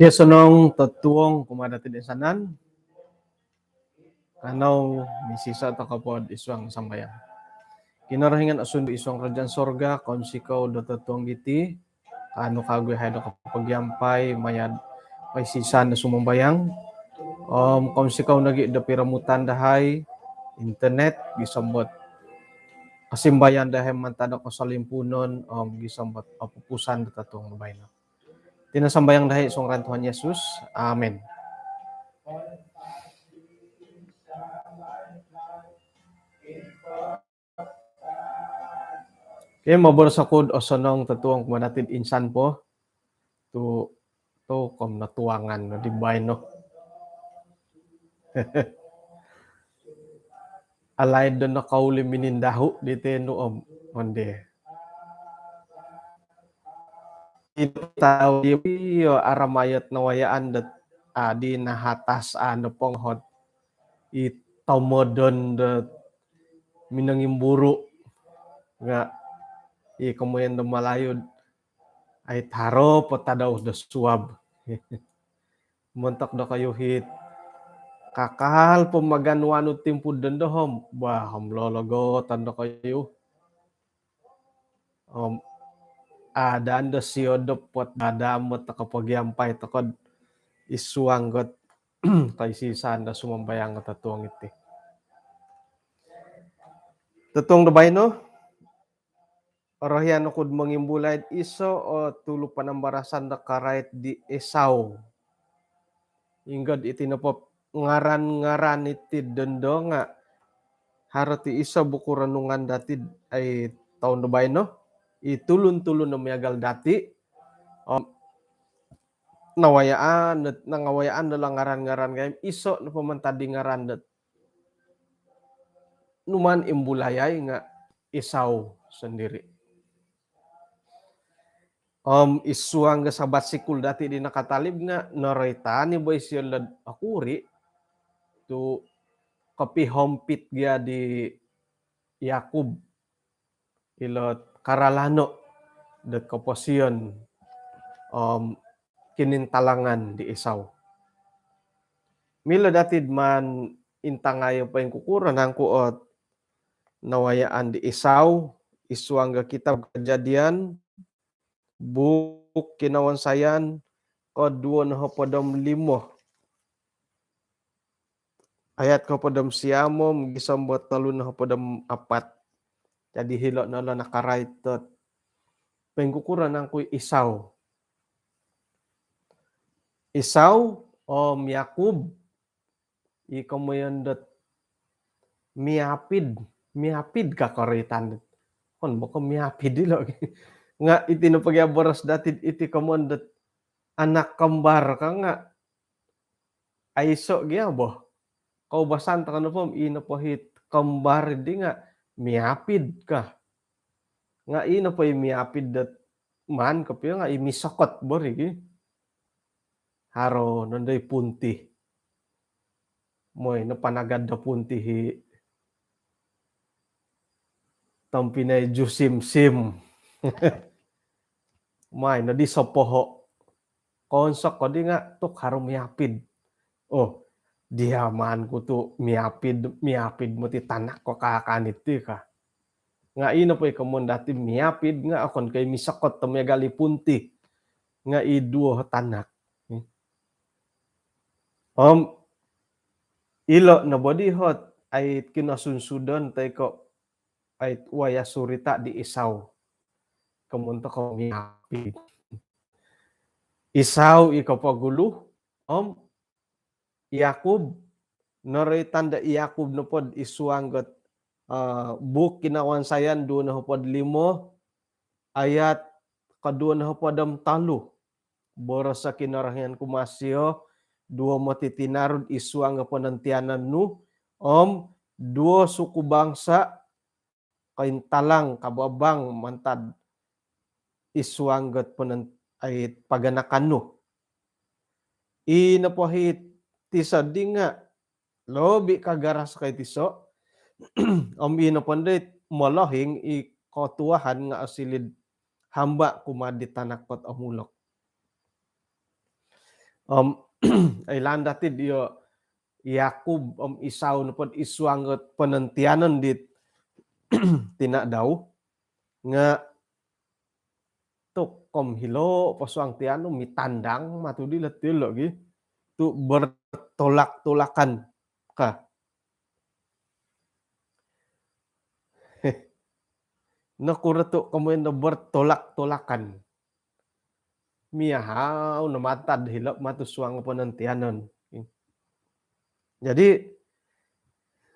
Yesunong tatuong kumadatin isanan kanaw misisa ta kapod iswang sambayan. Kinarahingan asun iswang radyan sorga konsikaw do tatuong iti kano kagoy haydo kapagyampay mayad may sisan na sumambayang konsikaw nagi do piramutan dahay internet gisambot kasimbayan dahay mantada ko sa limpunon gisambot apupusan do tatuong bayno. Tinasambayang dahi isong ran Tuhan Yesus. Amen. Kaya maborsa kod o sonong tatuang kumanatid insan po to kom natuangan no dibay no. Alay do na kauli minindahu dito no onde. Itaw yo aramayat na wayaan dat di nahatas ano pong hot itomodon dat minangimburu nga kamuyan do malayod ay taro patadaw do suwab. Montak do kayo hit kakal pemaganwano timpud do hom bahom lologo tando kayo adaan do siyodo pot dadamot takapagyampay takod isuanggot kay sisan da sumambayang tatuang iti. Tatuang dabay no? Orahyan kud mangimbulay iso o tulo panambarasan da karait di Esau. Inggad iti napop ngaran-ngaran iti dendo nga harati isa bukuranungan dati ay taon dabay no? Itulon-tulon na miyagal dati nangawayaan na lang ngaran-ngaran gayam iso na pamantadi ngaran dat numan imbulayay nga Esau sendiri. Isuang ga sabat sikul dati di nakatalib nga narita ni boy siya lad akuri to kapihompit gya di Yakub ilot karalano dat kaposiyon kinintalangan di Esau. Mila datid man intangayo pa yung kukuran ang kuot nawayaan di Esau isuang ga kitab Kejadian buk kinawan sayan koduon hapodom 5 ayat kapodom siamom gisambot talun hapodom 4 jadi hilok na lang nakaraitot pengkukuran ang kuy Esau Yakub ikamoyan dat miapid kakaritan kon baka miapid dilo nga iti no pagyaboras datid iti kamon dat anak kembar ka nga aiso gya bo kaubasan ta kano pom ino pohit kembar di nga miapid ka nga ino po miapid dat man kapyo nga imisakot borigi haro nanday punti moy no panagad da punti hi tampinay jusim-sim may no di sopoho konsok ko di nga tuk harum miapid diaman ko to miapid mo ti tanak ko kakanit ti ka nga ino po ikamon dati miapid nga akon kay misakot to megali punti nga iduo tanak. Om ilo na body hot ay kinasunsudan tay ko ay waya surita di Isaw. Kamunta ko mihapi. Isaw ikapagulo. Om Yakub noray tanda Yakub no pod isuanggot buk kinawan sayan do na pod 5 ayat kadua na podam talu. Boros sa kinarahian kumasyo, duo matitinarod isuang nga panantianan nu, duo suku bangsa, kaintalang kababang mantad isuanggat ay paganakan nu. Inapahit tisa di nga, lobi kagaras kay tiso, inapandit malahing ikotuahan nga asilid hamba kumadi tanakot amulok. Ay landatid yo Yakub Isaw na pod isuangot panantianan dit tina daw nga to kom hilo pasuang tiano mitandang matudi letilo gi tu bertolak-tolakan ka. Nakura tu kemudian bertolak-tolakan. Miyahaw na matad hilap matusuang panantianan. Jadi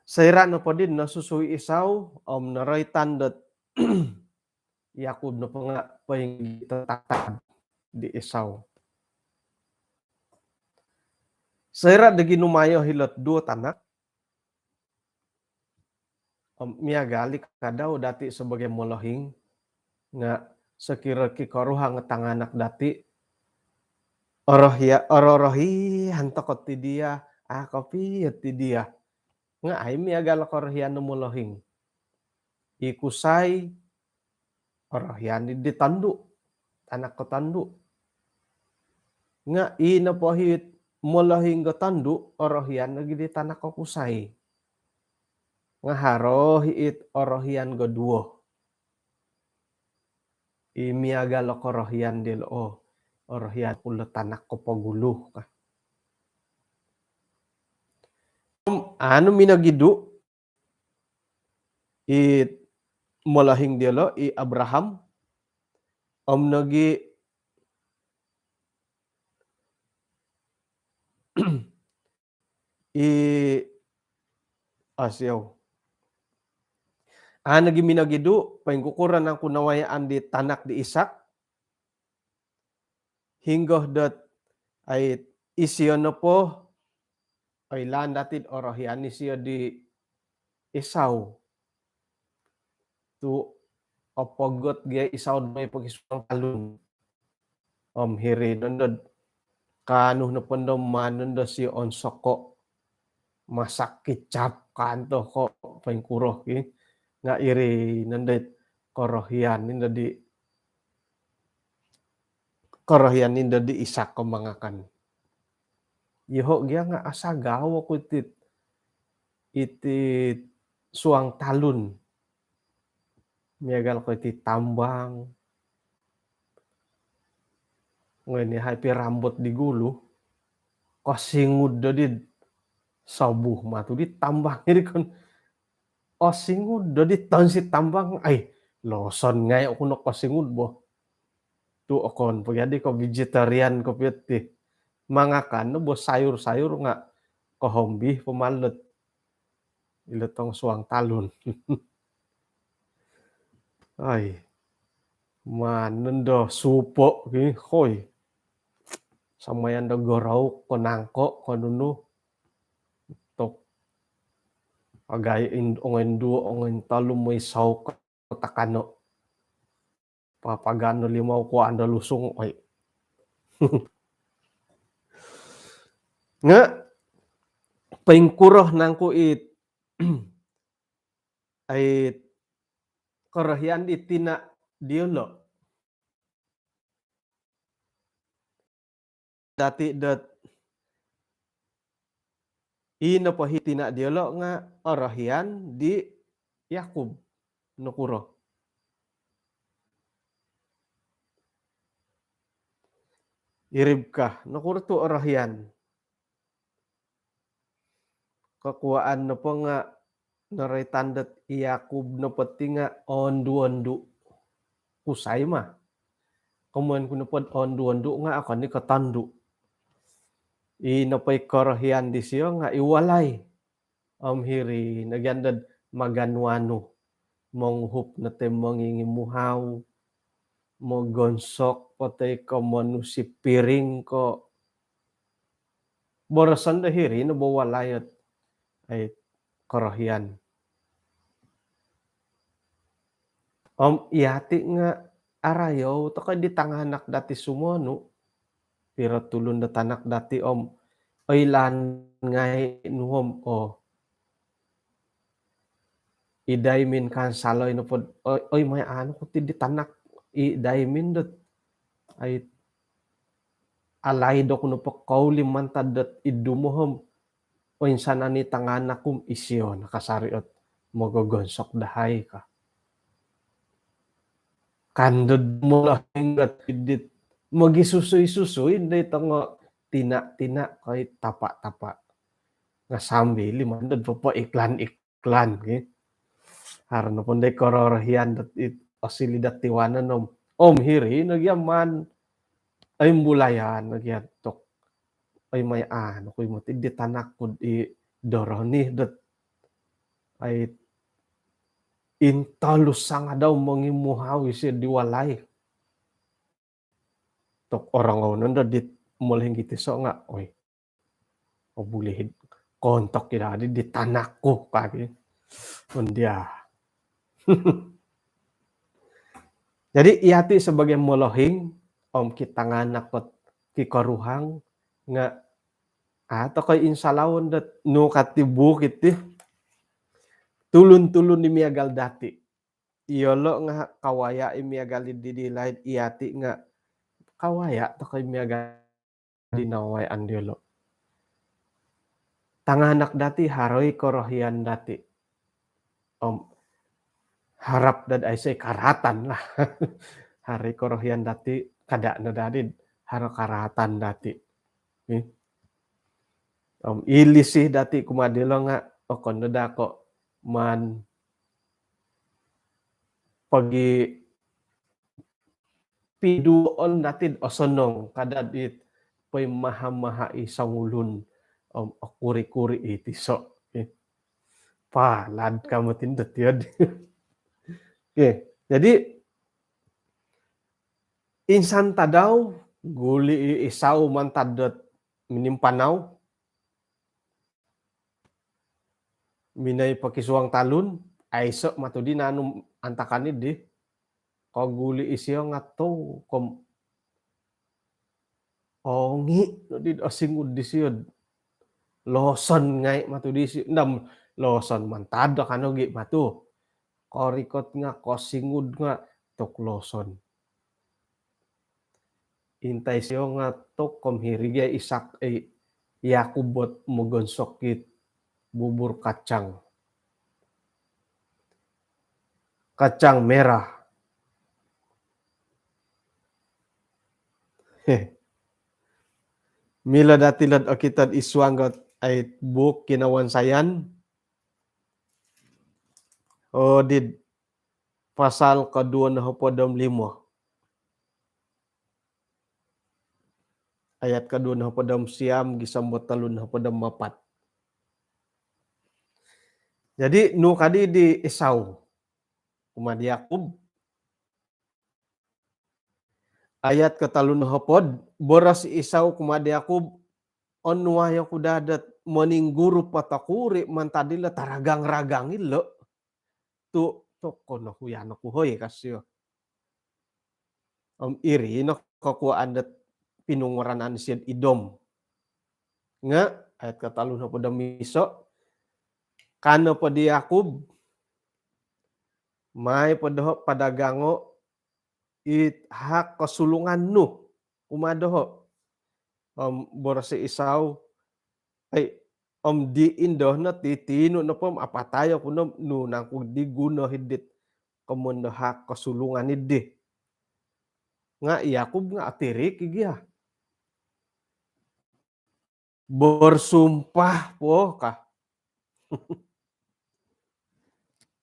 sayra no podin nasusui Isaw naray tandat Yakub no nga paing tatatad di Isaw. Sayra dagi numayo hilot duo tanak. Miagali kadaw dati sebagai molohing nga sekira kikaruha nga tanganak dati ororohi hantakot ti dia kopi ti dia nga ay miagal korohian no molohing ikusay orohian di tandu anak ko tandu nga inapohit molohing go tandu orohian lagi di tanak ko kusay nga harohit orohian go duo imiagal korohian dilo orohian ulo tanak ko paguluh ka. Ano minagidu it molahing dialo Abraham nagi asyaw. Nagi minagidu paingkukuran ng kunawayaan di tanak di Isak hinggoh dot ay isyon no po ay landatid orohian isiyo di Isaw. Tu opogot gaya Isaw may pagisuang talun. Hiri nandod kanuh na pandom mananda si onsoko masakit cap kanto ko paingkuroh nga iri nandet korohian ninda di Isak kemangakan. Iho gya nga asagaw ko iti suang talun. Miagal ko iti tambang. Ngayon ni happy rambut di gulu. Kasingud da did. Sabuh matu di tambang. Iri kon. Kasingud da di tan si tambang. Ay, loson ngay ako na kasingud bo. Tu akon. Pagadi ko vegetarian ko piti. Mangakan no bo sayur-sayur nga. Kahombi pumalot. Ilatong suang talun. Ay. Manendo supo gi hoy. Samayan da goraw konangko konunu. Tok. Agay ongen duo ongen talo may saw takano. Papagano limaw ko anda lusong ay. Nga paingkuroh nang ko ay karahian di tina diolo. Dati dat inapahi tina diolo nga arahian di Yakub nukuro. Iribkah nakurtu orahian kakuaan na po nga naray tandat Yakub na pati nga ondu-ondu kusay ma. Kamuan ko na pod ondu-ondu nga ako ni katandu. Inapay karahian di siya nga iwalay. Hiri nagyandad maganwano monghup na te mangingimuhaw mo gonsok patay ka manu si piring ko borasan da hiri na bawalayat ay karahian. Iyati nga arayaw to di tanganak dati sumono pero tulon da tanak dati oy lan ngay nuhom idaymin kan saloy no pod oy may ano ko ti di tanak idaymin dot ay alay do kuno po kauli mantad dat idumuhom o insana ni tanganak isyo nakasariot magogonsok dahay ka. Kandod mo lang at idit magisusoy-susoy dito nga tina-tina kay tapa-tapa. Nga sambi limandod po iklan-iklan. Haro na punday kororahian dat osilidat tiwanan hiri nagyaman ay mbulayan nagyatok ay may ano koy mo ti tanak kud doroni dat ay intalusa nga daw mangimuhaw siya diwalay. Tok orang da dit mulai gitu so nga oy pabulihid kontok kita di tanak ko kagi undia. Jadi iati sebagai molohing kita nganak kot kikaruhang nga atau kay insalawon dat no katibukit tulun-tulun ni miagal dati. Iyolo nga kawaya imiagal didilaid iati nga kawaya to kay miagal dinaway andiolo. Tanganak dati haroy korohian dati. Harap dad ay say karatan lah. Hari korohian dati kada na dadi haro karatan dati. Ilisih dati kumadilo nga kon dako man pagi piduon natin osonong kada dit pay maha-maha isang ulun kuri-kuri itiso. Palad ka mo tindot yun. Jadi insan tadaw guli isaw man tadot minimpanaw minay pakisuang talun aiso matudi nanum antakanid di kaguli isyo nga to ongi no di asingud disiyod loson ngay matudi si ndam loson mantada kanogi matu korikot nga kosingud nga tok loson intay siyo nga tok komhirige isak Yakubot mugonsokit bubur kacang merah. Mila datilad akitad iswanggot ay buk kinawan sayan. Did pasal kedua na hapodam 5. Ayat kedua na hapodam siyam gisambot talun na hapodam 4. Jadi nu kadi di Esau kumad Yakub ayat ketalun hapod boras Esau kumad Yakub onwaya kudadat moningguru patakuri mantadila taragang-ragangin lo tu kono huyano kuhoy kasyo iri no kakuan dat pinunguranan siya idom nga ayat ketalun hapod miso kano pa di Yakub may padagango hak kasulungan no umadoho boras si Esau ay di indoh na titino na po apatayo kuno nunang kung di guno hidit kamundo hak kasulungan idi nga Yakub nga atirik igya bersumpah po kah,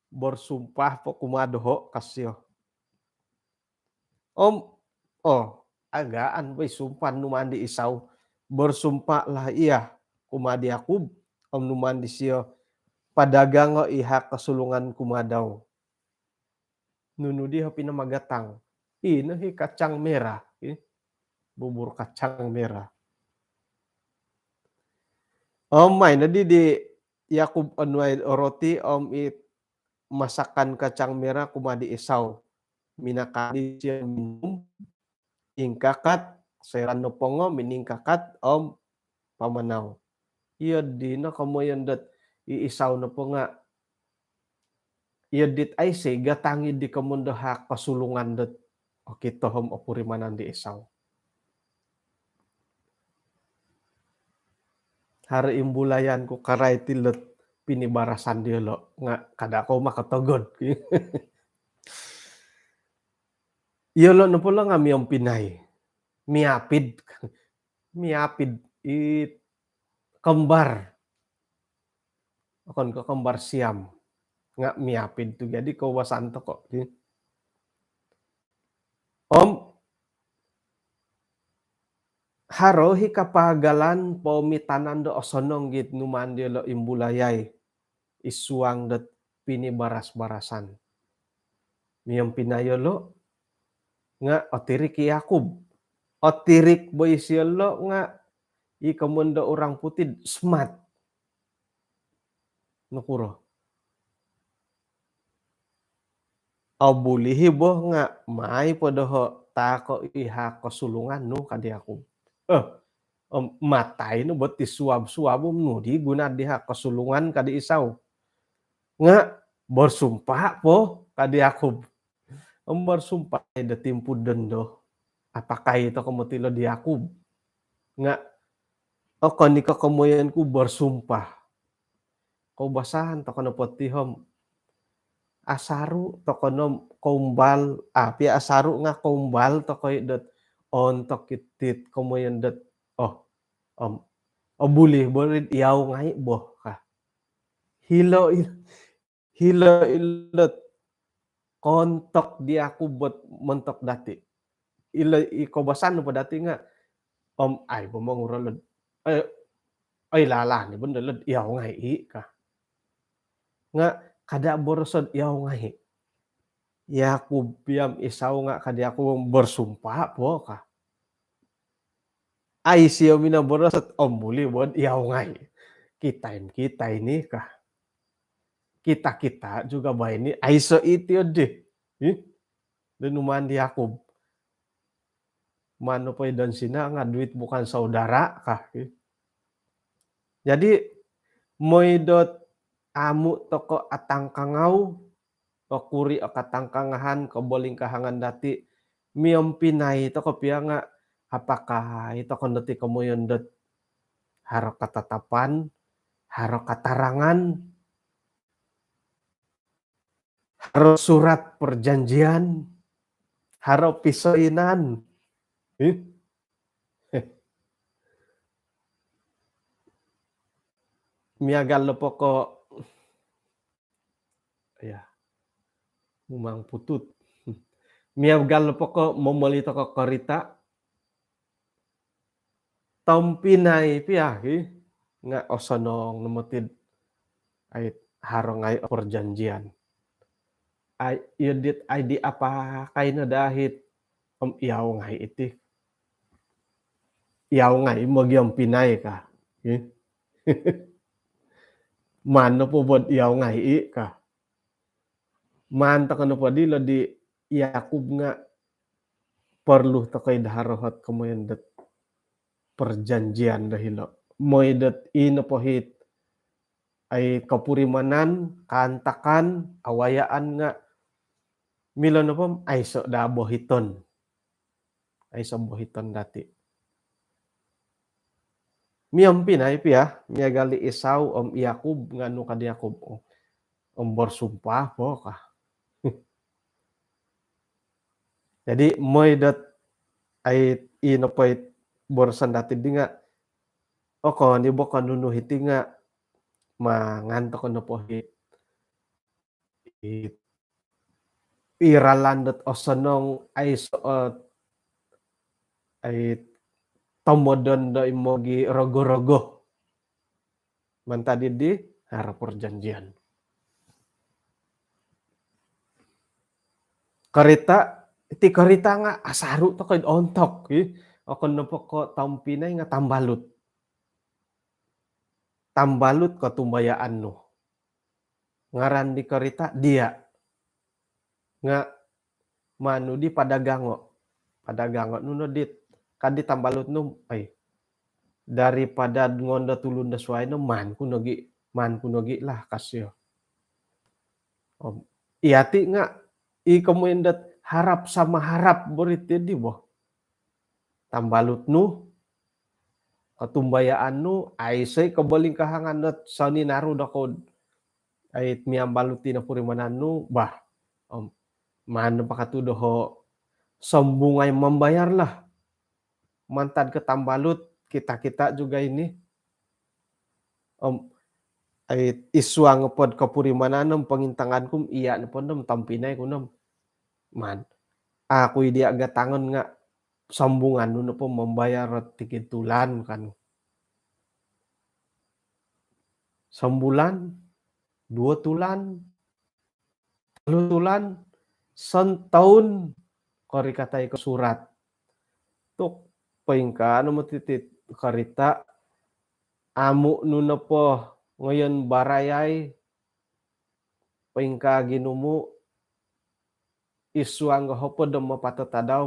bersumpah po kumadoho kasyo. Oh, agaan we sumpan nu mandi isaw, bersumpah lah iya kumadi Yakub, nu mandi siya padagang iha kasulungan kumadaw. Nunu dia pinamagatang, ino hi kacang merah, bubur kacang merah. May na di Yakub anuay roti it masakan kacang merah kumadi isaw. Minakali siya minum, ingkakat, serano pongo, miningkakat pamanaw. Iya di na kamoyan dat iisaw na po nga. Iya dit ay se gatangi di kamundo ha kasulungan dat. O kito opurimanan di isaw. Hari imbulayan ko karay tilot pinibarasan dia lo nga kada ko makatogod. Iya lo na pula nga miyong pinay. Miapid. Miapid. Kembar. Akon ko kembar siam. Nga miapid tu jadi kawasan to kok. Haro hi kapagalan pomitanan do osonong git numandi lo imbulayay. Isuang dat pinibaras-barasan. Miyong pinayo lo nga otirik Yakub. Otirik boy siya lo nga ikamundo orang putih smart. Nukuro. Bulihi boh nga may podoho tako iha kasulungan no kadi Yakub. Matay no bot isuab-suab no di guna diha kasulungan kadi isaw. Nga bersumpah po kadi Yakub. Bersumpah da timpud dendo. Apakah itu kamutilo di Yakub? Nga kanika kamoyan ku bersumpah. Kau basahan to kono potihom. Asaru to kono kumbal pia asaru nga kumbal to koy dot ontok kitit kamoyan dot bulih boleh yaw ngai boh ka. Hilo ilot kontok di aku buat mentok dati. Ikobasan pa dati nga ay bumanguralod. Ay lala ni bundalod yaw ngai ka. Nga kada borosod yaw ngai. Yakub piam isaw nga kadi aku bersumpah po ka. Ay siya minaborosod muli bod yaw ngai. Kita ini kah. Kita juga ba ini ay so ityo deh. Dan umandi Yakub. Mano pa dan sina nga duit bukan saudara kah. Jadi moidot amu toko atang kangau o kuri o katangkangahan koboling kahangan dati miyom pinay toko pia nga apakah ito kondoti kamoyon dot haro katatapan, haro katarangan, haro surat perjanjian, haro pisoinan. Miagal lo poko ya umang putut. Miagal lo poko momoli toko korita tompinay pia nga osonong numutid ay haro ngay perjanjian. Ay yudit ay di apa kay na dahit iyaw ngay iti. Iyaw ngay magyang pinay ka. Mano po bod iyaw ngay ka. Manta kano po dilo di Yakub nga perlu to kay daharohat kamoyan dat perjanjian dahilo. Moy dat ino po hit ay kapurimanan, kantakan, awayaan nga milo na po ay so da bohiton. Ay so bohiton dati. Miyam pinay pia, miyagali Isaw Yakub nga no kadi Yakub bersumpah po ka. Jadi moy dat ay ino po borsan dati di nga oko ni boko nunu hiti nga manganto kono po hit iralandet osonong ay soot ay tomodon da imogi rogo-rogo mantadi di hara perjanjian. Karita iti karita nga asaru to ken ontok okon no poko tampinay nga tambalut. Tambalut katumbayaan no. Ngaran di karita dia nga manu di padagango. Padagango nuno dit kadi tambalut no ay daripada ngonda tulun da suai no man kunogi lah kasyo. Iati nga ikamuindat harap sama harap borite di boh. Tambalut nu katumbayaan nu ay say kabaling kahangan dat sa ninaru dako ay miambaluti na purimanan nu bah man pakatudo ho sambungay membayar lah mantad ke tambalut kita juga ini ay iswang pod kapurimananam pangintangan kum iya pondom tampinay kunom man aku dia agak tangan nga sambungan nuno po membayar tikitulan kan sambulan 2 tulan 3 tulan sentaun kori katay ko surat tuk paingka ano matitit karita amu nuno po ngayon barayay paingka ginumu iswang hopo dom mapatatadaw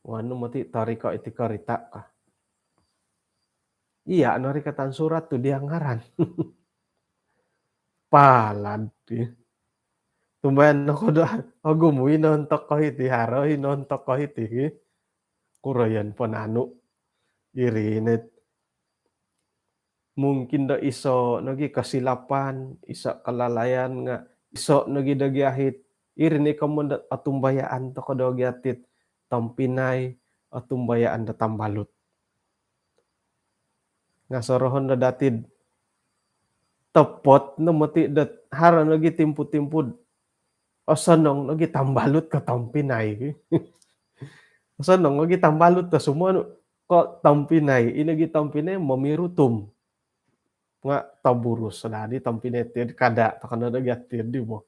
wano mati tarika iti karita ka iya ano rikatan surat tu dia ngaran palad tumbayan ako da agumuy nontok ko iti haro hinontok ko iti kurayan panano irinet mungkin da iso nagi kasilapan isa kalalayan nga iso nagi dagiahit irin ikaw da atumbayaan to ko dagiatit tampinay atumbayaan da tambalut nga sorohon da datid tepot na mati dat hara nagi timpud-timpud osanong nagi tambalut ka tampinay osanong nagi tambalut ta sumano ko tampinay inagi tampinay mamirutum nga taburus di tampinay kada takana nagatir di mo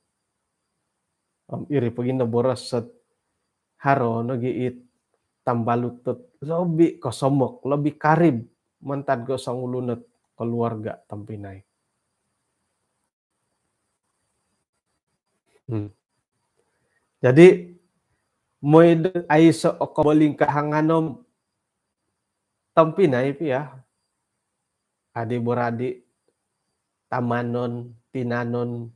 iri pagin naboras sa haro nagiit tambalut tot lobi kosomok lobi karib mantad ko sang ulunat keluarga tampinay. Jadi moy ay sa kabaling kahanganom tampinay piya adi boradi tamanon tinanon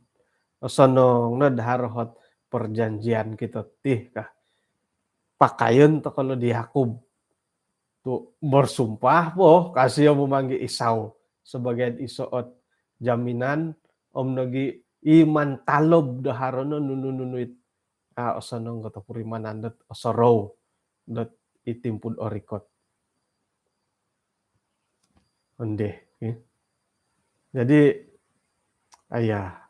sonong nadharhot perjanjian kita tih kah pakayon to kalau dihakum tu bersumpah po kasih mo manggi isaw sebagai isoot jaminan om nagi iman talob daharono nununuit osanong kata purimanandat osorow dat itimpud orikot onde jadi ayah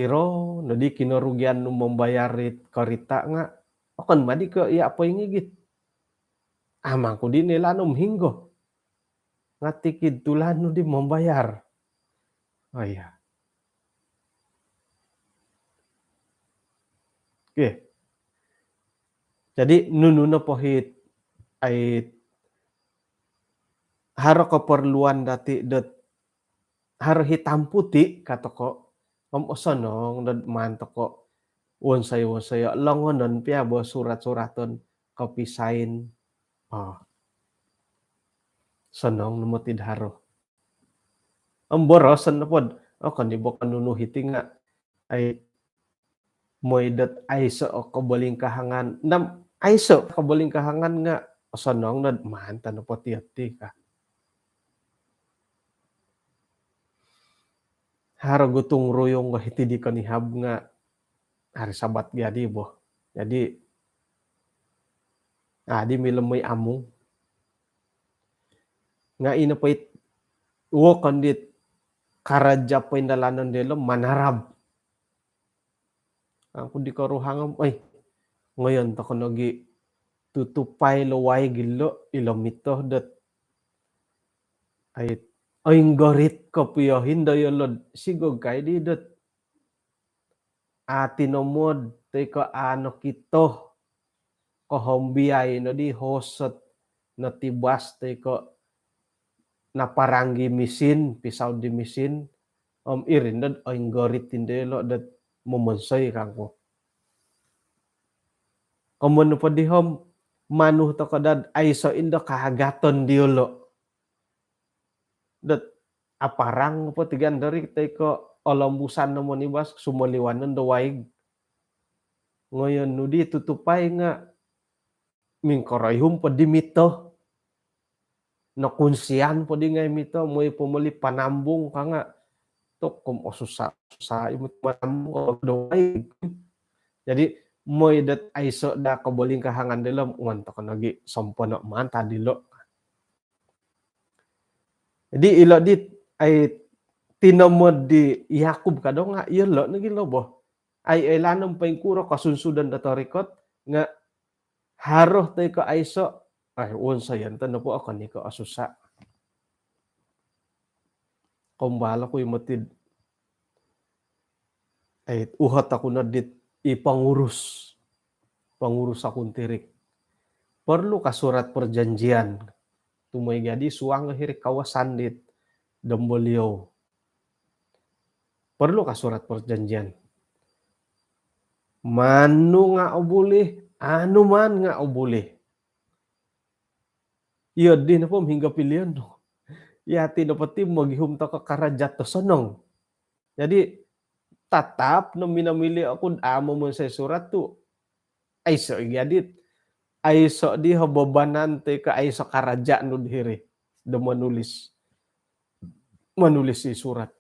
iro nadi kinarugian nu membayarit karita nga akan madi ke iya apa ingigit amangku di nilanum hinggo ngatikid tulan nu di membayar iya oke jadi nununa pohit ay haro keperluan dati det haro hitam putih katoko osanong dad man toko wonsay longonon pia bo surat-suraton kapisain sanong numutid haro amborosan na pod kanibok kanunuhiti nga ay moidat ayso o kabaling kahangan nam ayso kabaling kahangan nga sanong nad manta no potiati ka haro gutung ruyong hiti di kanihab nga hari sabat gadi boh jadi di milemoy among nga inapait wo kondit karaja pendalanan delo manarab. Aku di karuhangam, ay, ngayon to konogi tutupay loway gilo ilomito dat ay oing gorit ko puyo hindoyolod sigog kay di dat atinomod te ko ano kito ko hombiyay no di hosot no tibas te ko naparanggi misin pisau di misin irin dat oing gorit tindelo dat mumonsoy kangko komun po di hom manuh to kodad aiso indo kahagaton diolo dat aparang po tigan dari teko olombusan no monibas sumoliwanan do waig ngoyon nudi tutupay nga mingkoroyhum po di mito no kunsian po di ngay mito moy pumuli panambung ka nga to kum osusa sa imut panambung do waig jadi moy dat aiso da kaboling kahangan delom ngonto konogi sompono man tadilo jadi ilo dit ay tinomod di Yakub kadong nga ilo nagi lobo ay elanong pengkuro kasunsudan da torikot nga haroh tay ko aiso ay unsa yan tan po ako ni ko asusa kumbala ko imatid ay uhat ako na dit pangurus akong tirik perlu ka surat perjanjian tumoy gadi suang hiri kawasan dit Dombolio perlu ka surat perjanjian manu nga boleh anu man nga boleh iya din po hingga pilihan no ya tinapati maghihum ta ka karajat to sonong jadi tatap no minamili ako amo mo sa surat tu ay so gadit ay so di hababanan te ka ay so karaja no diri do manulis si surat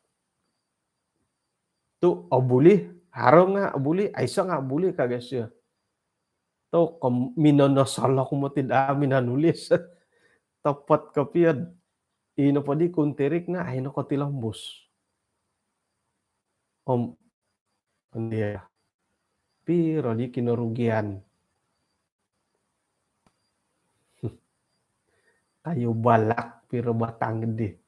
tu obuli haro nga obuli ay so nga obuli kagasya to minono sala ko mo tidak minanulis tapat kapiad ino pa di kuntirik na ay no ko tilambos dia piro di kinurugian kayu balak piro batang gede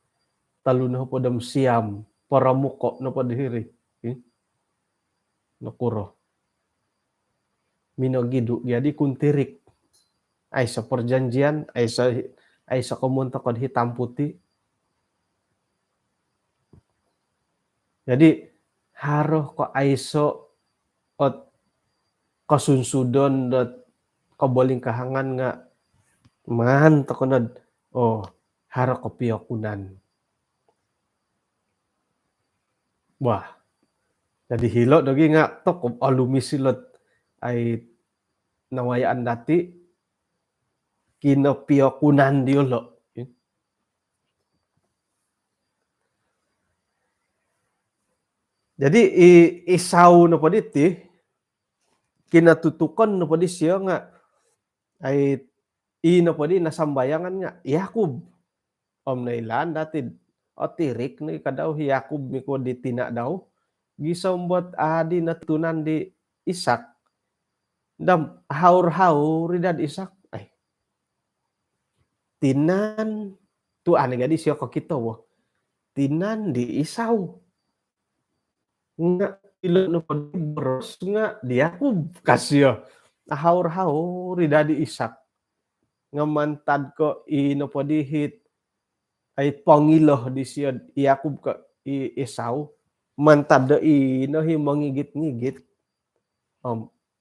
talun ho podam siam paramuko no padhiri nakuro minogidu jadi kuntirik ay sa perjanjian ay sa kumunta kod hitam putih jadi haroh ko aiso ot kasunsudon dot kaboling kahangan nga man takonod haro ko piyokunan wah jadi hilo dogi nga tok alumisilot ay nawayaan dati kinopiyokunan diolo jadi isaw no paditi kinatutukan no padi siya nga ay ino padi nasambayangan nga Yakub nailan dati tirik ni kadaw Yakub miko di tina daw gisombot adi natunan di Isak dam haur ridad Isak ay tinan tu ani gadi siya ko kito tinan di Isaw nga ilo no boros nga di Yakub kasyo haur ridad Isak nga mantad ko ino padi hit ay pangiloh di siya Yakub ka Isaw mantad do ino hi mangigit-ngigit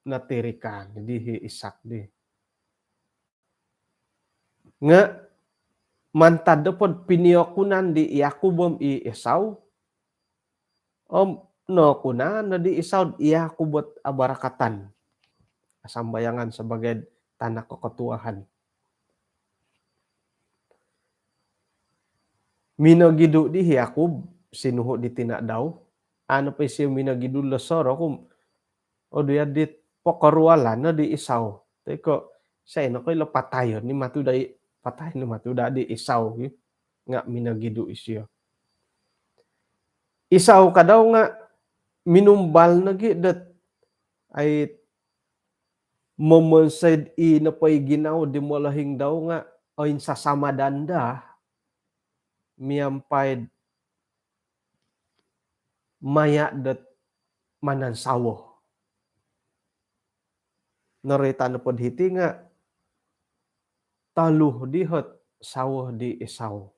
natirikan di Isak di nga mantad do pod piniyokunan di Yakub Isaw no kunan na di Isaw Yakub abarakatan sambayangan sebagai tanah keketuaan minagidu di Yakub sinuho di tina daw ano pa siya minagidu losoro kum dia di pokarualan na di Isaw teko say no koy patayon ni matuday patay ni matuda di Isaw nga minagidu isyo Isaw kadaw nga minumbal na gidet ay momonsed na pay ginaw di molahing daw nga oin sasama danda miyampay maya det manansawo. Narita na pod hiti nga taluh dihet saweh di Isaw.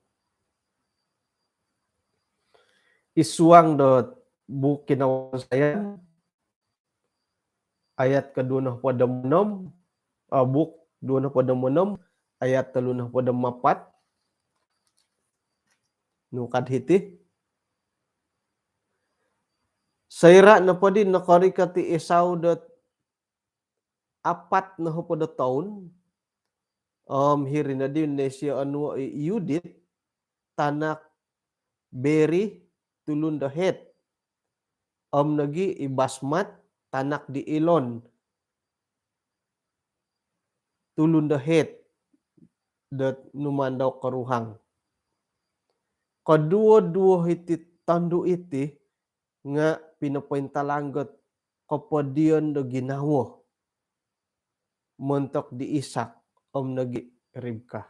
Isuang dot bukinaw saya ayat kedua pada menom buk dua pada menom ayat telu pada mapat nukad hiti saira na padi nakarikati Isaw dot apat na pada tahun hiri na di Indonesia anu Yudit tanak beri tulun dahet nagi ibasmat tanak di Ilon tulun dahet dat numandaw karuhang kedua-dua hiti tandu iti nga pinapaintalanggot kapadian da ginawo mentok di Isak nagi Ribka.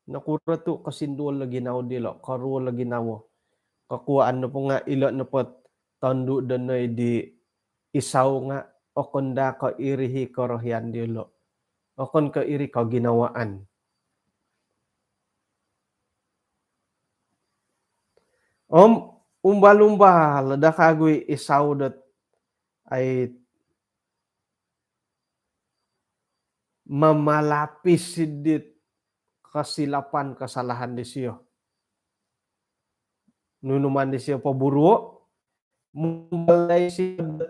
Nakura tu kasinduan lagi naw dilo karuo lagi nawo kakuaan na po nga ilo na po tandu danay di Isaw nga okonda ka irihi karohyan dilo okon ka iri ka ginawaan. Umbal-umbal da kagoy Isaw dat ay mamalapis sidit kasilapan kasalahan di siyo. Nunuman di siyo paburuo, mulai siyo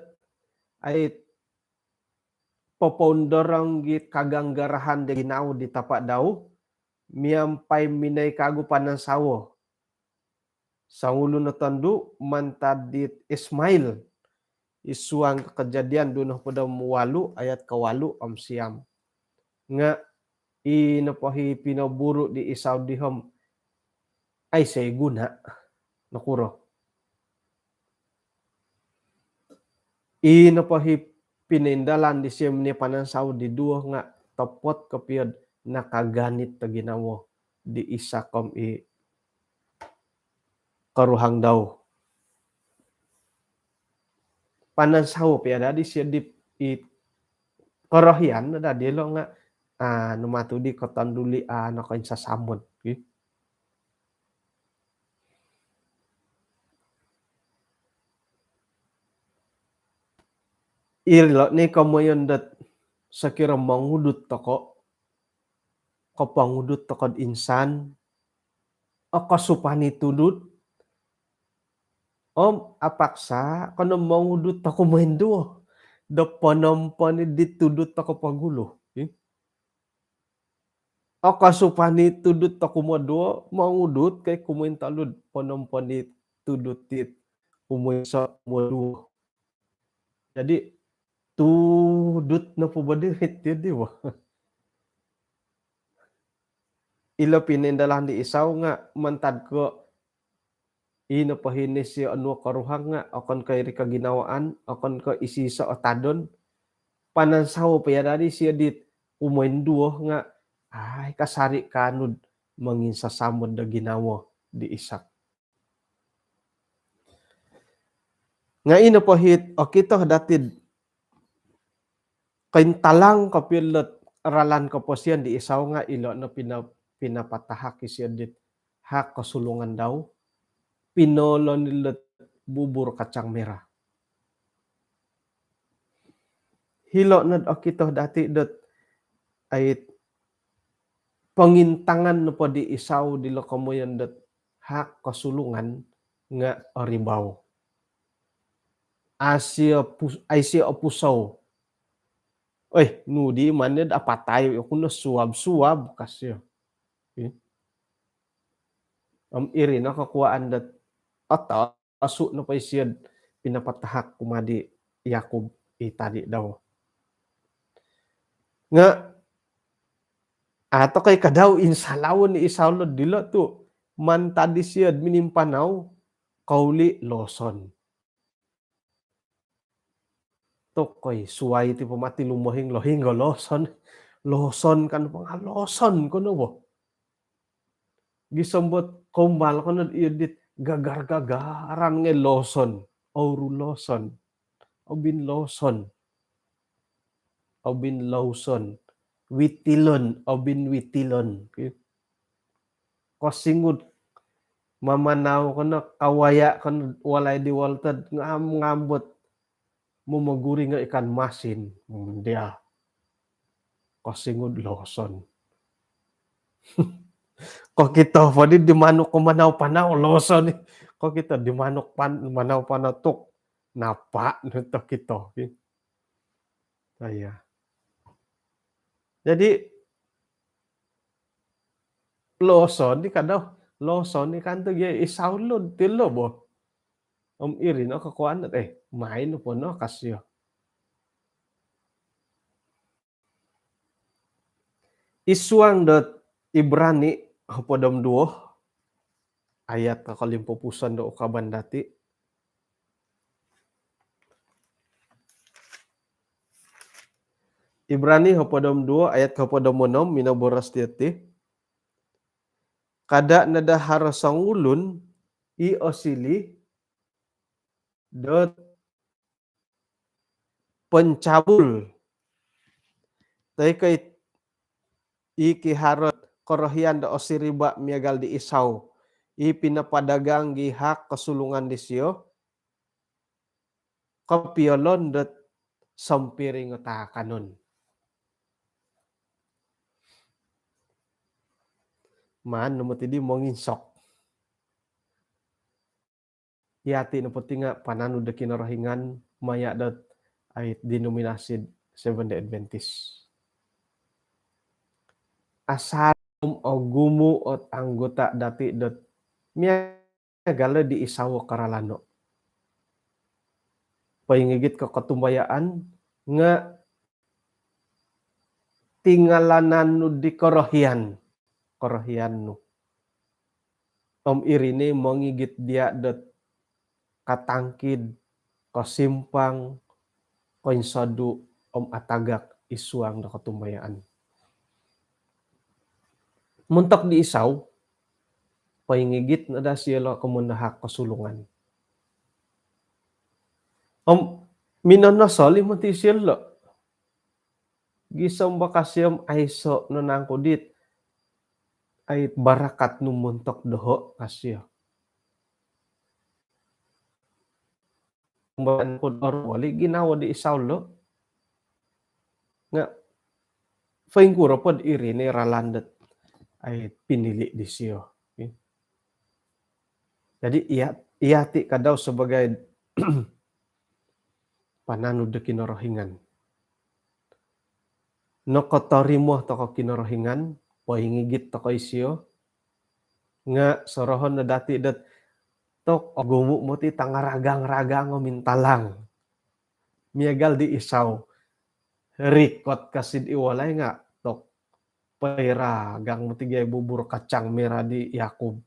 ay papaundarang git kaganggarahan di ginaw di tapak daw, miyampay minay kago panansawo. Sa ulo na tandu, mantadit Ismail, isuang kejadian dunah pada muwalu ayat kawalu siyam. Nga inapahi pinaburo di Isaw dihom ay say guna nakuro. Inapahi pinindalan di siya ni panansaw di dua nga topot kapiyod nakaganit ta ginawo di isa kom karuhang daw. Panansaw piyada di siya di karohyan na dilo nga numatudi ko tanduli na kain sasamon. Okay? Irlo ni kamoyon dat sakira mangudut toko kapangudut tokod insan akasupani tudut apaksa kono mangudut tako mendo da panampani ditudut tako pagulo. Okay? Akasupani tudut tako modo mangudut kay kumain talud panampani tudut tit kumain sa modo. Jadi tudut na po badirit di ba? Ila pinindalan di Isaw nga mantad ko inapahinis siya anu karuhang nga akon kay ri kaginawaan akon ka isisa otadon panansaw payadadi siya dit umenduo nga ay kasari kanud mangin sasamod da ginawo di Isak. Nga inapahit kita datid kain talang kapilot ralan kaposian di Isaw nga ilo na pinapatahak siya dit hak kasulungan daw pinolo nilat bubur kacang merah. Hilo na kita dati dat ay pangintangan na pa di Isaw di lokamoyan dat hak kasulungan nga aribaw. Asya opusaw. Oy, nudi manid apatay ako na suwab-suwab kasyo. Okay? Iri nakakuaan dat asu na pa siya pinapatahak kumadi Yakob itadi daw. Nga ato kay kadaw insalawon ni Isaw dilo to man tadi siya minimpanaw kauli loson. Tokoy suway ti pamati lumahing lohing go loson. Loson kan pangaloson kuno bo. Gisambot kumbal kuno idit gagar-gagaran nge loson. Oru loson. Obin loson. Obin lawson. Witilon. Obin witilon. Kosingud mamanaw kuno kawaya kuno walay di walted ngambot mumaguri nga ikan masin. Dia kosingud loson. Kok kita pwede di manok ko manaw-panaw loson. Kok kita di manok manaw-panaw tok napa nito kita. Iya. Jadi loson di kadaw loson ni kanto ge isaulod tilo bo. Iri no kakuan main po no kasyo. Isuang dot Ibrani hapodom 2 ayat kakalimpupusan do ukaban dati. Ibrani hapodom 2 ayat hapodom 6 minaboras tiati. Kada nada harasang ulun i osili dot pencabul tay kay iki harot korohian da osiriba miagal di isaw i pinapadagang gihak kasulungan di siyo kapiolon dot sampiring utakanon. Man numutidi monginsok. Yati nuputinga pananu de kinorohingan maya dot ay denominasi Seventh Day Adventist. Asalum o gumu ot anggota dati dot miagala di isawo karalano. Paingigit ka katumbayaan nga tingalanan nu di korohian nu. Irine mangigit dia dot katangkid kasimpang koinsadu atagak isuang da katumbayaan. Muntak di isaw paingigit na da sila kumunahak kasulungan. Minanasali mo ti sila. Gisam bakasyam aiso nanangkudit ay barakat numuntok doho kasya. Kumbahan ko wali ginawa di isaw lo. Nga faingkuro pod iri ni ralandet ay pinili di siyo. Okay? Jadi iati kadaw sebagai pananu de kinorohingan. No kotorimo toko kinorohingan paingigit toko isiyo nga sorohon na dati dat tok ogumu mo ti tangaragang-ragang mintalang miagal di isaw rikot kasid iwalay nga tok pera gang mo ti bubur kacang merah di Yakub.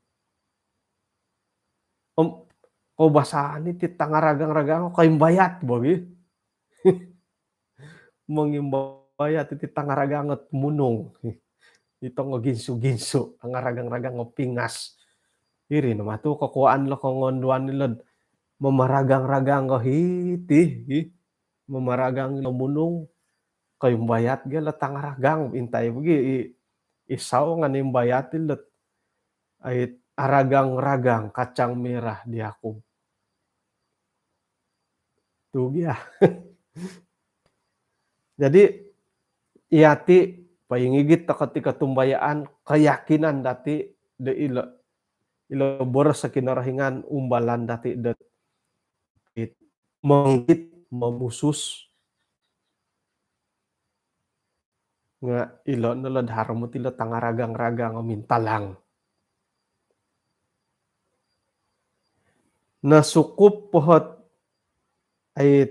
Ko basaan iti tangaragang-ragang kayong bayat bogi. Mangimbayat iti tangaragangot munong. Itong ginsu-ginsu ang aragang-ragang pingas. Iri naman ito kakuan lo kong onduan nilad mamaragang-ragang hiti. Mamaragang munong kayong bayat gala tangaragang intay bagi isaw nga ning bayat nilad ay aragang-ragang kacang merah di Yakub. Tugya. Jadi iati paingigit ta ketika tumbayaan keyakinan dati de ilo boros sa kinarahingan umbalan dati de manggit mamusus nga ilo nalad harmo tilo tangaragang-ragang mintalang. Nasukup pohot ay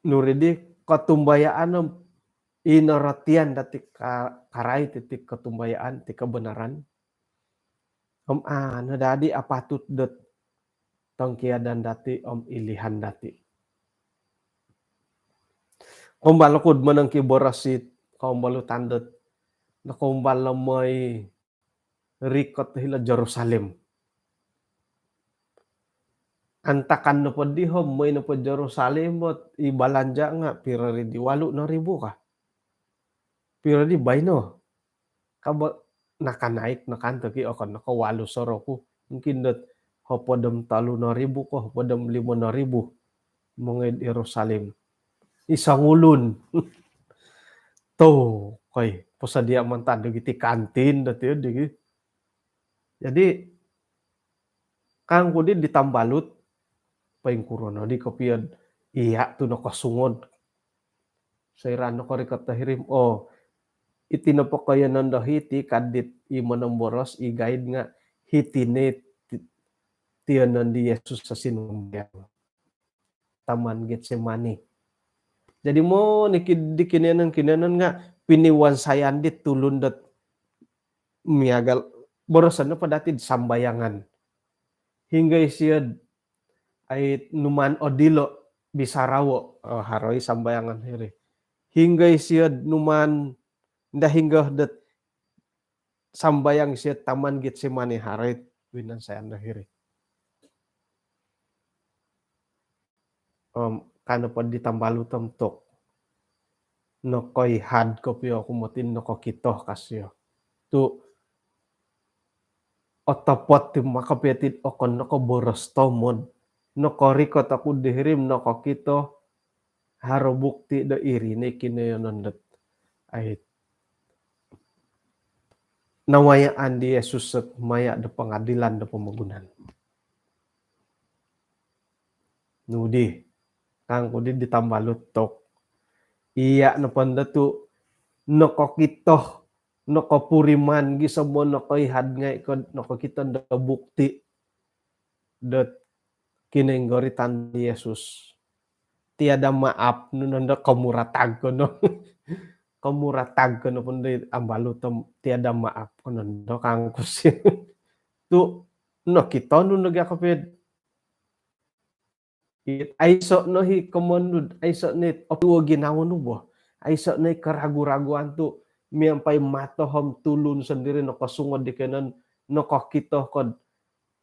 nuridi katumbayaan inaratian dati karay titik katumbayaan ti kebenaran. Nadadi apatut dot tong kiadan dati om ilihan dati. Kumbal kud menang ki borasit kumbal tandet na kumbal may rikot hila Jerusalem. Antakan na po di hom may na po Jerusalem bot ibalanja nga pira rin di 8,000 ka. Pira di bayno. Kaba nakanaik na kanto ki akan nakawalo soro ko. Mungkin dat hopadam 3,000 ko, hopadam 5,000 mga Jerusalem. Isang ulun. To, kay pasadia man tanda giti kantin dati di. Jadi kang kudi ditambalut paing corona di kapian iya tu nakasungod. Sayran ko rikat tahirim itinapakayan nanda hiti kadit imanang boros i-guide nga hitine tiyanan di Yesus sa sinumbayang. Taman Getsemani. Jadi mo di kinanan nga piniwan sayan di tulun dat miagal borosan na padatid sambayangan. Hingga siya ay numan odilo bisarawo haroy sambayangan hiri. Hingga siya numan hingga dat sambayang siya taman Getsemani harit winan sayan hiri. Kano pa ditambalu tamtok no koy had ko pio kumotin no ko kito kasyo tu otopot ti makapetit okon no ko boros tomon no ko rikot aku dihirim no ko kito haro bukti do iri ne kinayonondet ay nawayaan di Yesus at maya do pengadilan do pemagunan nudi kang kudi ditambalut tok iya na pandatu noko kito noko puriman gisamo noko ihad nga ikod noko kita da bukti dot kinenggoritan Yesus tiada maaf nunanda kamuratag ko no kamuratag ko no pundi ambalutom tiada maaf ko no kang kusin tu no kita nun nagakapid ay so no hi komandud ay so net opo ginawa no bo ay so na keragu-raguan tu miyampay matohom tulun sendiri no kasungod di kanan no kakito kod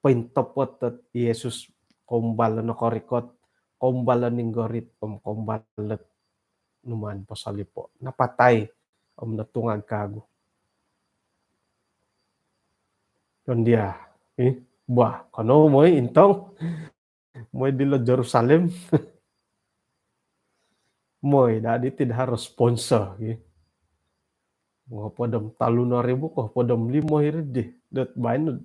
paintopot at Yesus kombala no korikot kombala ning gorit kombalat numan pasalipo napatay natungag kago yon dia bah kano moy intong moy dilo Jerusalem moy dadi tid harus sponsor mga podam 3,000 ko podam 5 hirdi dot bain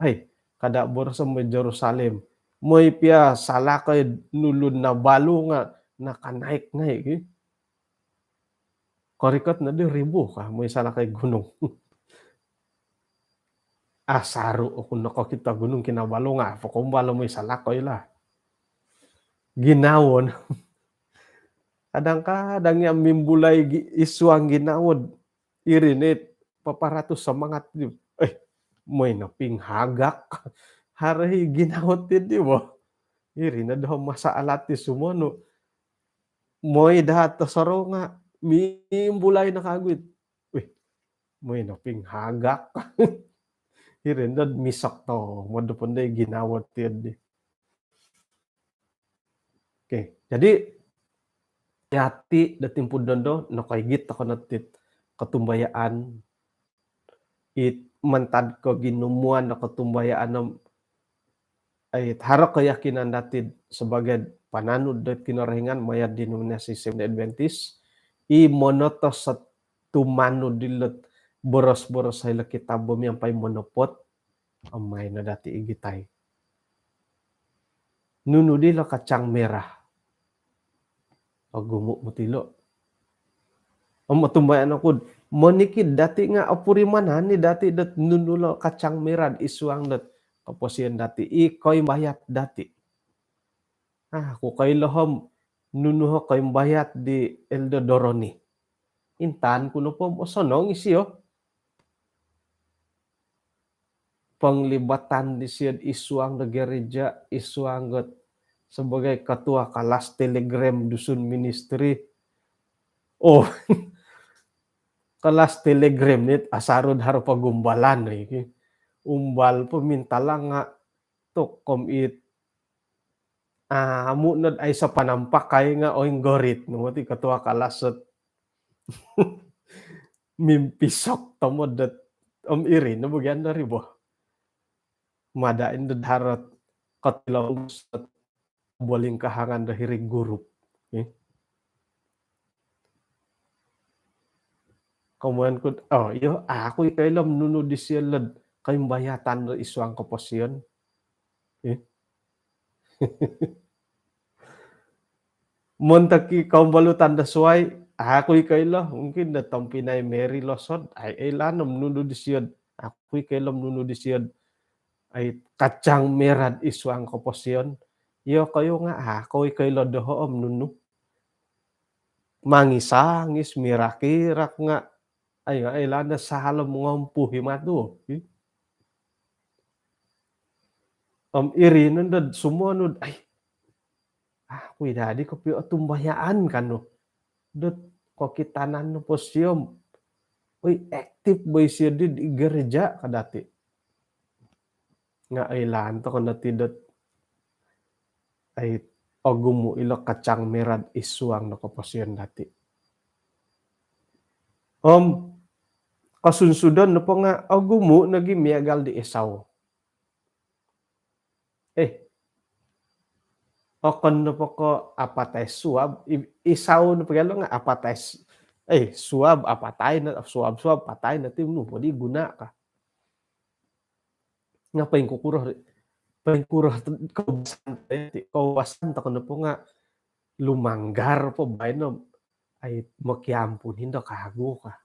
ay kada borsa mo Jerusalem moy pia sala kay nulun na balo nga nakanaik korikot na di 1,000 ka moy sala kay gunung saru kung nako kita gunung kinabalo nga pakumbalo moy sala koy la ginawon kadang-kadang yang mimbulai isuang ginawod irinit paparatos semangat moy na pinghagak hari ginawod di mo iri na daw masaalat ti sumono moy dahat saro nga mimbulay na kagwit moy na pinghagak iri na misak to modo punday ginawod ti okay jadi yati datimpud dondo no kaygit ako natit katumbayaan it mantad ko ginumuan na katumbayaan ng ay harap keyakinan natin sebagai pananud dat kinarahingan mayad denominasi Seventh Adventist i monotos sa tumanud dilot boros-boros sa kitabom yang pay monopot amay na dati igitay nunudi lo kacang merah pagumo mutilo matumbayan ako monikid dati nga apurimanan ni dati dat nunulo kacang merah isuang dat kaposian dati koy bayat dati ko kay lohom nunuho koy bayat di Eldo Doroni intan kuno po sonong isiyo penglibatan di sian isuang de gereja isuanggot sebagai ketua kelas telegram dusun ministry. Oh, kelas telegram nit asarud haro pagumbalan iki. Umbal pemintala nga to komit munad ay sa panampak kay nga oing gorit no ti ketua kelas set mimpisok tomodet iri no bagian dari boh madain de darat katilaw set boling kahangan dahiri guru. Eh. Kemudian ku oh iya aku ikailam nunu di sieled kaimbayatan do isuang keposian. Eh. Mun taki kaum balutan da suai aku ikailah mungkin da tampinay Mary losod ay lanom nunu di sied. Aku ikailam nunu di sied ay kacang merah isuang keposian. Yo kayo nga ako ikaila dohoom nunu. Mangisangis mirakirak nga ay nga ilana sa halam ngompuhi matu. Iri nundad sumunod ay aku idadi ko pio tumbayaan kan no. Dot ko kitanan no posium. Uy aktif boy siya di gereja kadati. Nga ilan to kono tidot ay ogumu ilo kacang merah isuang no keposian dati. Kasunsudan no po nga ogumu nagi miagal di Esau. Okon no po ko apatay suab Esau no pagalo nga apatay suab apatay na suab patay na tim no podi guna ka. Nga paingkurah kawasan ta kono po nga lumanggar po baino ay makiampun hindo kahago ka.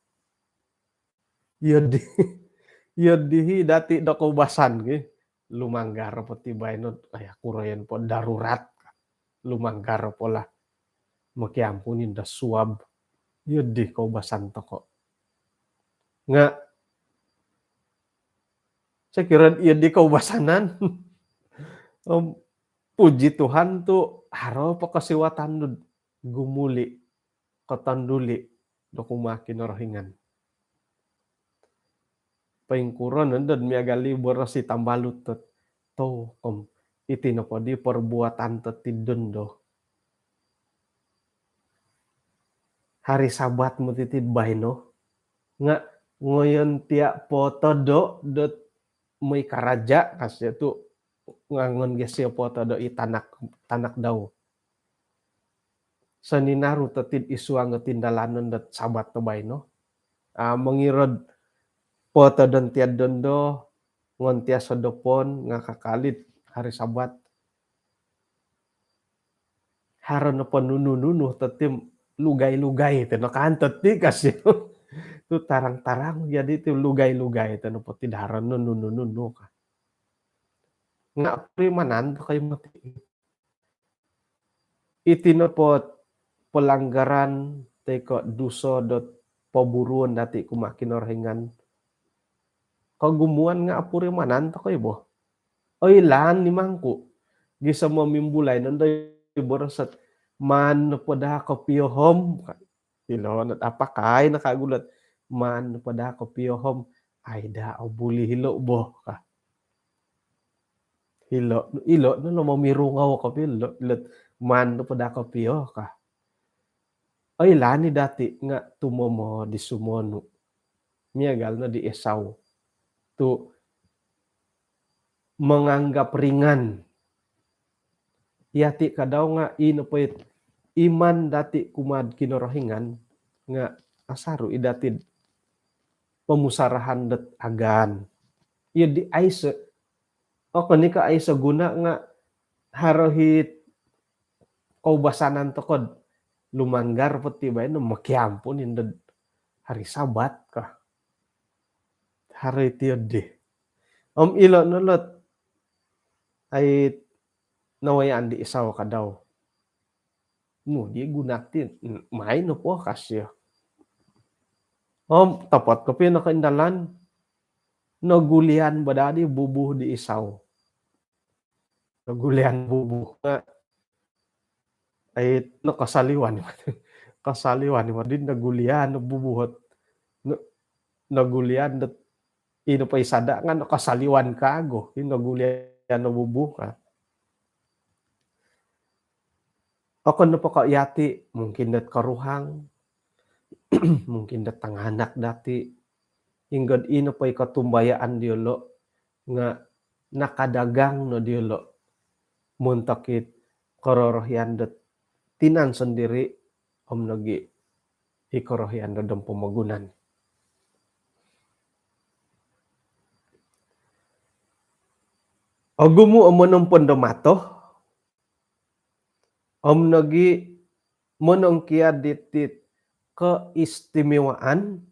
Yodihi dati do kaubasan ge lumanggar po ti baino ay kurayan po darurat lumanggar po lah makiampunin da suab yodi kaubasan to ko. Nga saya kira yodi kaubasanan puji Tuhan tu haro po kasiwatan nu gumuli kotanduli do kumakin rohingan. Paingkuron nandun miagali borasi tambalut to itino po di perbuatan tetidun do. Hari Sabat mo titid baino nga ngoyon tia poto do dot may karaja kasya tu ngangon gesya poto do tanak daw. Saninaru tetid isuang tindalanon dot Sabat to baino. Mengirod poto don tia dondo ngon tia sodopon nga kakalit hari Sabat. Haron po nunu tetim lugay-lugay ito nakantot di kasi tu tarang-tarang jadi tu lugay-lugay ito no po tidaran nunu ka. Nga primanan kayo mati. Itino po pelanggaran teko duso dot poburuan dati kumakin orhingan. Kagumuan nga apuri manan to kayo bo. Oy lan ni mangku. Gisa mo mimbulay nanday borosat man pada kopiohom hilon at apakay nakagulat man pada kopiohom ay da buli hilo bo ka hilo no mamirungaw ka pilo man pada kopio ka ay lani dati nga tumomo di sumono miagal na di Esau tu menganggap ringan yati kadaw nga inopoit iman dati kumad kinorohingan nga asaru idatid pemusarahan dat agan. Iya di aisa ni ka aisa guna nga harohit kaubasanan tokod lumanggar peti bae no makiampun inded hari Sabat ka. Hari tiode. Ilo nolot ay nawayaan di Esau kadaw. No, di gunatin. Main no po kasya. Tapat ko pinakaindalan. Nagulian badadi bubuh di Isau. Nagulian bubuh nga ay nakasaliwan kasaliwan din nagulian bubuhot nagulian dat ino pa isada nga nakasaliwan kago yung nagulian nabubuh ka. Ako na pa yati mungkin dat karuhang mungkin dat tanghanak dati inggod ino pa katumbayaan diolo nga nakadagang no diolo muntakit kororohyan dat tinan sendiri om nagi ikorohyan dadang pemagunan. Ogumu omonong pondomato om nagi monong kia ditit keistimewaan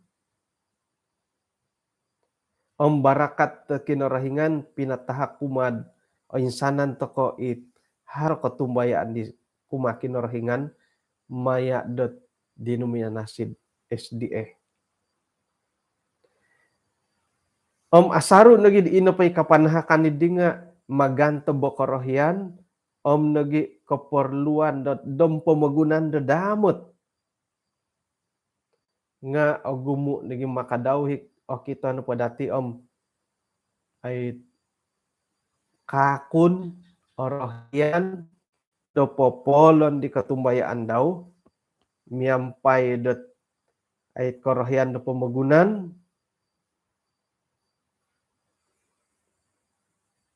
om barakat kinarahingan pinatahak kumad o insanan toko it har katumbayaan di kumakin kinarahingan maya dot denominasid SDA. Om asaru nagi di inapay kapanahakan ni dinga maganto bokorohyan om nagi keperluan dot dom pemagunan dadamot nga ogumu nagi makadawhik o kita no padati om ay kakun orohyan do popolon di katumbayaan daw miampai dot ay korohyan do pemagunan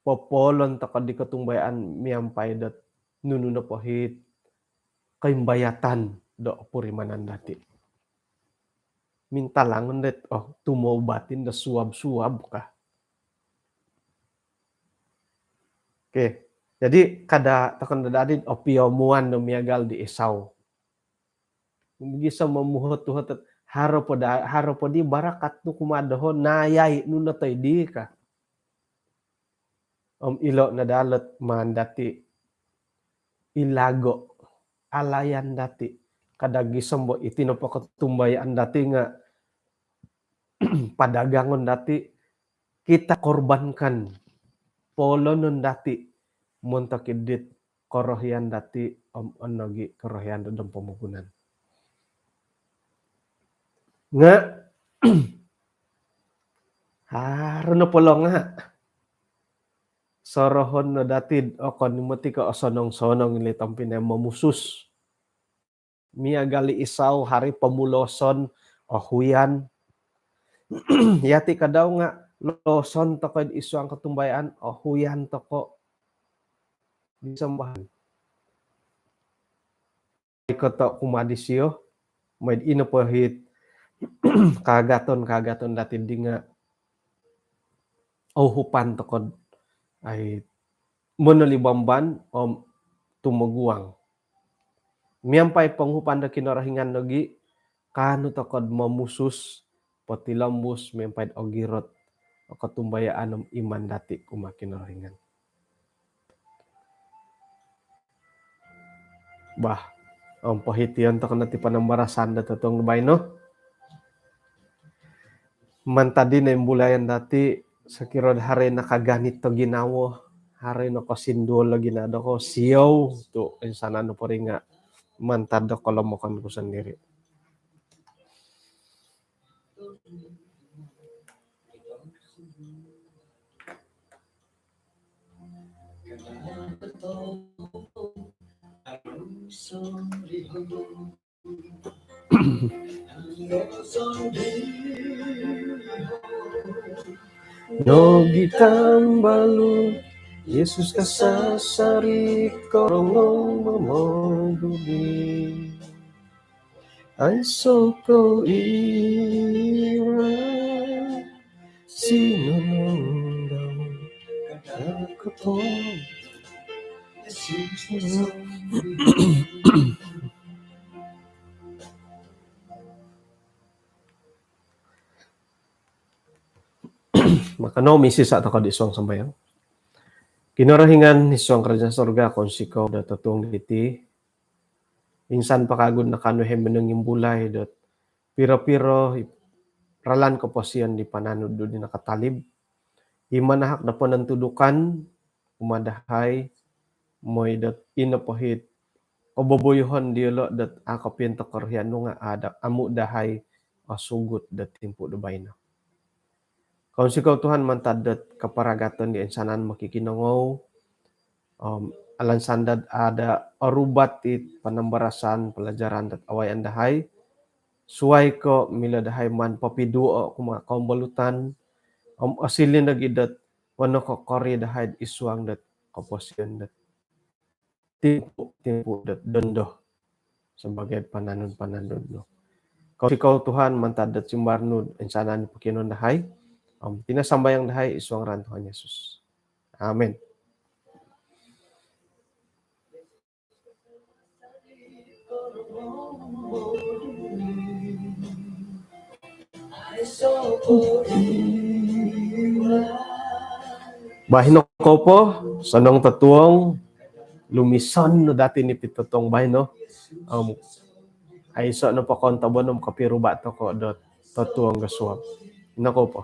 popolon takad di katumbayaan miampai dot nunu na pohit kaimbayatan do purimanan dati. Minta langon det tumobatin da suab-suab ka. Oke, jadi kada takon dadadin opiomuan no miagal di Esau. Bisa memuhot-tuhot haro podi barakat tu kumadaho nayai nuna tay di ka. Om ilo na dalat mandati ilago alayan dati kadagi sembo itino pakatumbayaan dati nga padagangon dati kita korbankan polonon dati montakidit korohyan dati om onogi korohyan dadang pemagunan nga haruno polong nga sorohon no datid okon mati ka osonong-sonong ili tampin mamusus miagali Isau hari pemuloson ohuyan yati kadaw nga loson toko isu ang katumbayaan ohuyan toko disambahan ikoto kumadisyo may ino pahit kagaton datid di nga ohupan toko ay monolibamban o tumaguang. Miyampay panghupan da kinarahingan nogi kano takod mamusus potilambus miyampay ogirot o katumbayaan ng iman dati kumakinarahingan. Bah, ang pahitiyan takon nati panambarasan da totong bay no. Mantadi na imbulayan dati sa kirod hari nakaganit to ginawo hari no kasindol lagi na ko siyaw to insana no po rin nga mantad do kolomokan ko sendiri. Nogi tambalu Yesus kasasari korongong mamoduli ay soko ira sinundaw kakapo makano misis at ako di isang sambayan. Kinarahingan isang kerajaan sorga konsiko da totong iti insan pakagod na kanuhem meneng imbulay dot piro-piro ralan ko po siyan di pananud do di nakatalib Imanahak na panantudukan, umadahay, moy dat inapahit, kababoyhon dielo dat akapin takarhiano nga adak, amu dahay sugut dat timpo dubay na. Kung sikaw Tuhan mantadat kaparagatan di insanan makikinangaw, alansandad ada arubat ti panambarasan pelajaran dat away andahay, suway ko mila dahay man papiduo kuma kaumbalutan, asilin nagidat wano ko kori dahay iswang dat kaposyon dat timpo dat dondo sebagai pananon no. Kau sikaw Tuhan mantadat simbarnud insanan pakinon dahay, tinasambayang dahay iswang ran Tuhan Yesus. Amen. Bahino ko po, sanong tatuong lumison no dati ni pitotong bahino. Ay so no pa kontabon ng kapiru bato ko dot tatuong gaswab. Nako po.